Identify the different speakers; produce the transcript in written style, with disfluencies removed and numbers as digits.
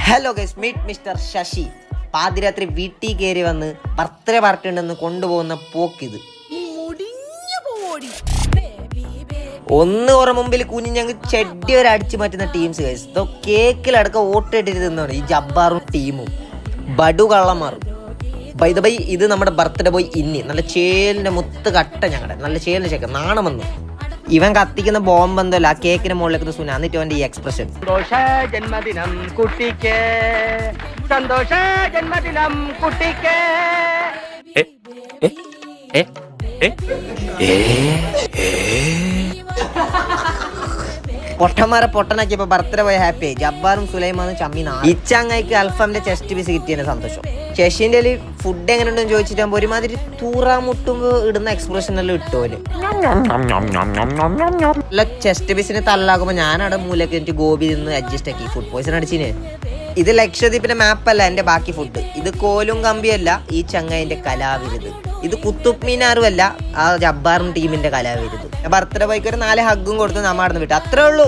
Speaker 1: Hello guys, meet mister Sasi. പാതിരാത്രി വീട്ടിൽ കയറി വന്ന് ബർത്ത്ഡേ പാർട്ടി ഉണ്ടെന്ന് കൊണ്ടുപോകുന്ന പോക്കിത്. ഒന്ന് കുറെ മുമ്പിൽ കുഞ്ഞിഞ്ഞങ്ങ് ചെടി വരെ അടിച്ചു മാറ്റുന്ന ടീംസ് ഗൈസ്. ഇതോ കേക്കിലടക്കം വോട്ടിട്ടിട്ട് തിന്നാണ് ഈ ജബ്ബാറും ടീമും ബഡു കള്ളന്മാറും. ബൈ ദ ബൈ, ഇത് നമ്മുടെ ബർത്ത്ഡേ ബോയ് ഇന്നി. നല്ല ചേലിന്റെ മുത്ത് കട്ട ഞങ്ങളുടെ നല്ല ചേലിന്റെ ചെക്ക നാണം വന്നു. ഇവൻ കത്തിക്കുന്ന ബോംബ് എന്തല്ല ആ കേക്കിന് മുകളിലേക്ക് സുന. എന്നിട്ട് അവന്റെ ഈ എക്സ്പ്രഷൻ
Speaker 2: സന്തോഷ ജന്മദിനം കുട്ടിക്ക്, സന്തോഷ ജന്മദിനം കുട്ടിക്ക്.
Speaker 1: പൊട്ടന്മാരെ പൊട്ടനാക്കിയപ്പോ ബർത്ത്ഡേ പോയ ഹാപ്പി ആയി. ജബ്ബാറും സുലൈമാനും ചമ്മീന. ഇച്ചങ്ങായിക്ക് അൽഫാമിന്റെ ചെസ്റ്റ് പീസ് കിട്ടിയതിന്റെ സന്തോഷം. ശശിന്റെ ഫുഡ് എങ്ങനെ ഉണ്ടെന്ന് ചോദിച്ചിട്ടാകുമ്പോ ഒരുമാതിരി തൂറാമുട്ടുമ്പോ ഇടുന്ന എക്സ്പ്രഷൻ എല്ലാം ഇട്ടോല്. അല്ല, ചെസ്റ്റ് പീസിന് തല്ലാകുമ്പോ ഞാനവിടെ മൂലക്ക് എനിക്ക് ഗോപി നിന്ന് അഡ്ജസ്റ്റ് ആക്കി ഫുഡ് പോയിസൺ അടിച്ചിന്. ഇത് ലക്ഷദ്വീപിന്റെ മാപ്പല്ല എന്റെ ബാക്കി ഫുഡ്. ഇത് കോലും കമ്പിയല്ല ഈ ചങ്ങായിന്റെ കലാവിരുത്. ഇത് കുത്തുബ് മീനാറും അല്ല ആ ജബ്ബാറും ടീമിന്റെ കലാവിരുത്. ബർത്ത്ഡേ ബോയ്ക്ക് ഒരു 4 ഹഗ്ഗും കൊടുത്ത് നമ്മ നടന്ന് വിട്ടു. അത്രേ ഉള്ളൂ.